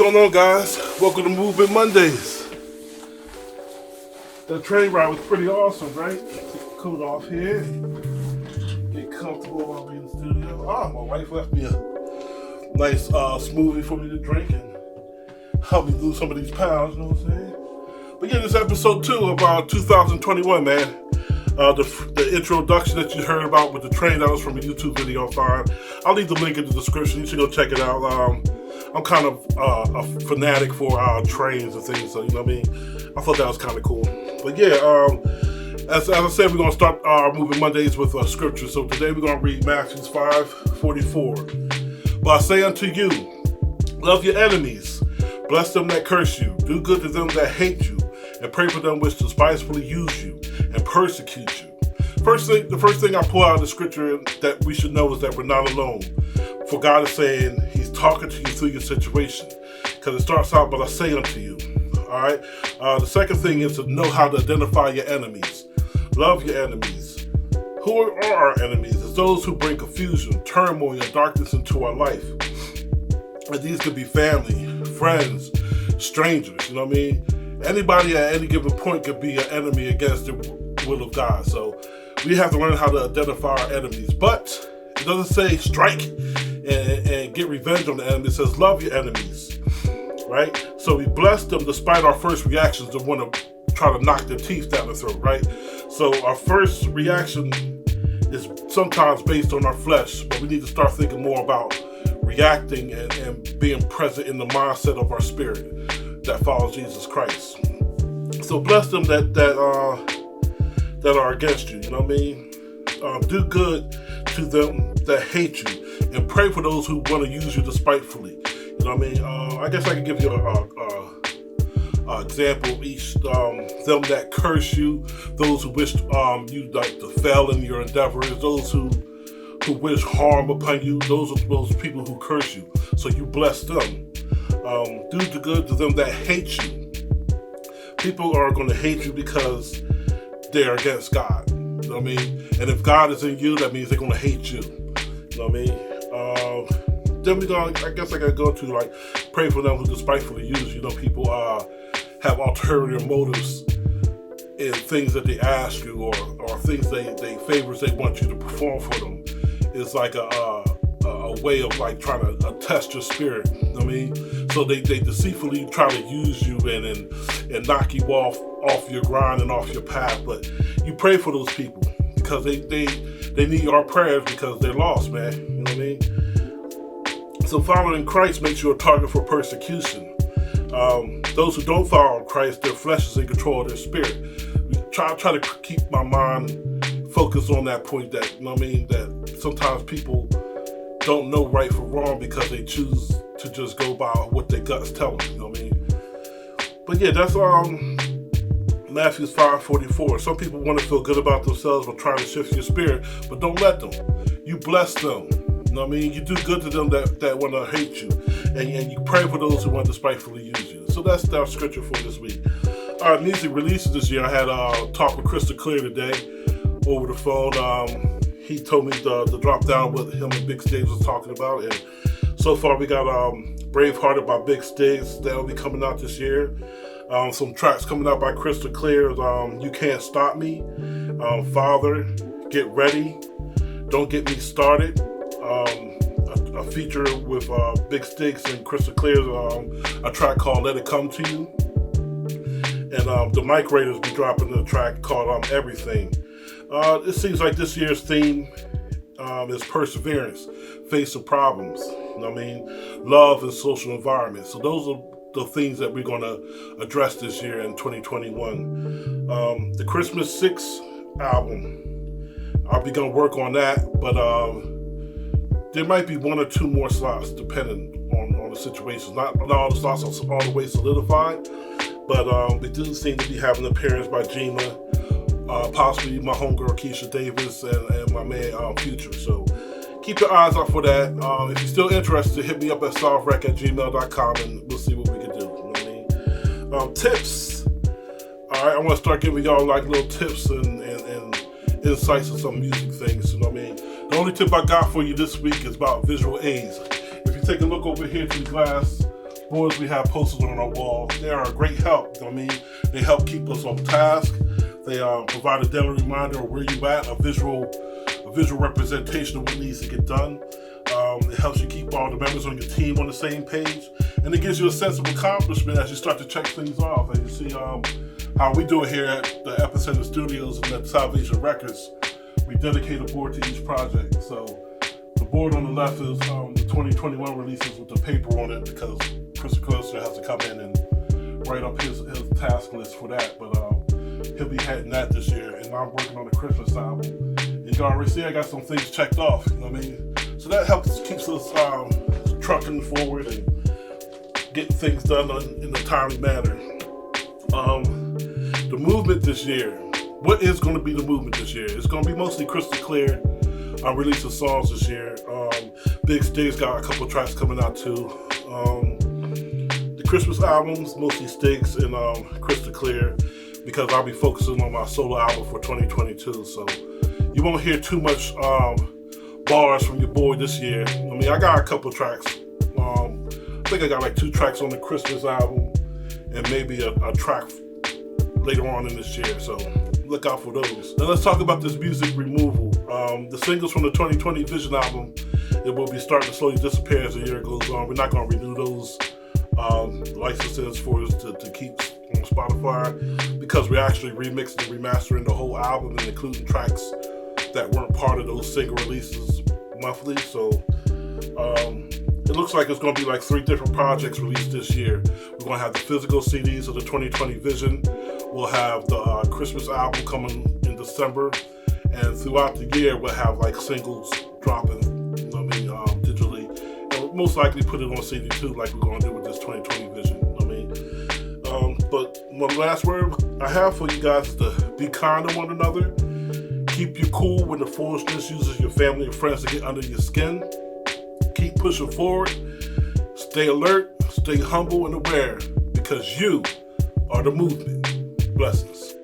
going on, guys? Welcome to Movement Mondays. The train ride was pretty awesome, right? Cool off here. Get comfortable while we're in the studio. My wife left me a nice smoothie for me to drink and help me lose some of these pounds, you know what I'm saying? But yeah, this is episode 2 of 2021, man. The introduction that you heard about with the train, that was from a YouTube video I found. I'll leave the link in the description. You should go check it out. I'm kind of a fanatic for trains and things, so you know what I mean? I thought that was kind of cool. But yeah, as I said, we're going to start our Moving Mondays with scripture. So today we're going to read Matthew 5:44. But I say unto you, love your enemies, bless them that curse you, do good to them that hate you, and pray for them which despitefully use you and persecute you. The first thing I pull out of the scripture that we should know is that we're not alone. For God is saying He's talking to you through your situation. Because it starts out, but I say unto you. Alright? The second thing is to know how to identify your enemies. Love your enemies. Who are our enemies? It's those who bring confusion, turmoil, and darkness into our life. And these could be family, friends, strangers, you know what I mean? Anybody at any given point could be an enemy against the will of God. So we have to learn how to identify our enemies. But it doesn't say strike and get revenge on the enemy. It says love your enemies, right? So we bless them despite our first reactions to want to try to knock their teeth down the throat, right? So our first reaction is sometimes based on our flesh, but we need to start thinking more about reacting and being present in the mindset of our spirit that follows Jesus Christ. So bless them that are against you, you know what I mean? Do good to them that hate you, and pray for those who want to use you despitefully. You know what I mean? I guess I can give you a example of each. Them that curse you, those who wish you like to fail in your endeavors, those who wish harm upon you, those are those people who curse you. So you bless them. Do the good to them that hate you. People are going to hate you because they're against God. You know what I mean? And if God is in you, that means they're going to hate you. You know what I mean? Then I guess I got to go to like pray for them who despitefully use you. You know, people have ulterior motives in things that they ask you or things they favors they want you to perform for them. It's like a way of like trying to test your spirit. You know what I mean? So they deceitfully try to use you and knock you off your grind and off your path. But you pray for those people because they need our prayers because they're lost, man. You know what I mean? So following Christ makes you a target for persecution. Those who don't follow Christ, their flesh is in control of their spirit. Try to keep my mind focused on that point that, you know what I mean, that sometimes people don't know right from wrong because they choose to just go by what their guts tell them, you know what I mean? But yeah, that's Matthew 5:44. Some people want to feel good about themselves but trying to shift your spirit, but don't let them. You bless them. You know what I mean? You do good to them that want to hate you. And you pray for those who want to despitefully use you. So that's our scripture for this week. All right, music releases this year. I had a talk with Crystal Clear today over the phone. He told me to drop down what him and Big Stiggs was talking about. And so far we got Bravehearted by Big Stiggs. That'll be coming out this year. Some tracks coming out by Crystal Clear. You Can't Stop Me. Father, Get Ready. Don't Get Me Started. A feature with Big Stiggs and Crystal Clear's a track called Let It Come to You. And the Mic Raiders be dropping a track called Everything. It seems like this year's theme is perseverance, face of problems, you know what I mean? Love and social environment. So those are the things that we're going to address this year in 2021. The Christmas 6 album, I'll be going to work on that, but there might be 1 or 2 more slots depending on the situation. Not all the slots are all the way solidified, but we do seem to be having an appearance by Gina, possibly my homegirl Keisha Davis, and my man Future. So keep your eyes out for that. If you're still interested, hit me up at softwreck@gmail.com and we'll see what we can do. You know what I mean? Tips. All right, I want to start giving y'all like little tips and insights of some music things. You know what I mean? The only tip I got for you this week is about visual aids. If you take a look over here to the glass boards we have posted on our wall. They are a great help. I mean, they help keep us on task. They provide a daily reminder of where you at, a visual representation of what needs to get done. It helps you keep all the members on your team on the same page, and it gives you a sense of accomplishment as you start to check things off. And you see how we do it here at the Epicenter Studios and at Salvation Records. We dedicate a board to each project. So the board on the left is the 2021 releases with the paper on it, because Chris Coaster has to come in and write up his task list for that. But he'll be heading that this year, and I'm working on the Christmas album. And you already see I got some things checked off. You know what I mean? So that keeps us trucking forward and getting things done in a timely manner. The movement this year. What is going to be the movement this year? It's going to be mostly crystal clear release of songs this year. Big Stig's got a couple tracks coming out too. The Christmas albums, mostly Stig's and crystal clear, because I'll be focusing on my solo album for 2022. So you won't hear too much bars from your boy this year. I mean, I got a couple tracks. I think I got like 2 tracks on the Christmas album and maybe a track later on in this year. So look out for those. Now let's talk about this music removal. The singles from the 2020 Vision album, it will be starting to slowly disappear as the year goes on. We're not going to renew those licenses for us to keep on Spotify, because we're actually remixing and remastering the whole album and including tracks that weren't part of those single releases monthly. So it looks like it's going to be like 3 different projects released this year. We're going to have the physical CDs of the 2020 Vision. We'll have the Christmas album coming in December, and throughout the year we'll have like singles dropping, you know what I mean, digitally, and we'll most likely put it on CD too, like we're going to do with this 2020 Vision. You know what I mean, but one last word I have for you guys is to be kind to one another. Keep you cool when the foolishness uses your family and friends to get under your skin. Keep pushing forward. Stay alert. Stay humble and aware, because you are the movement. Blessings.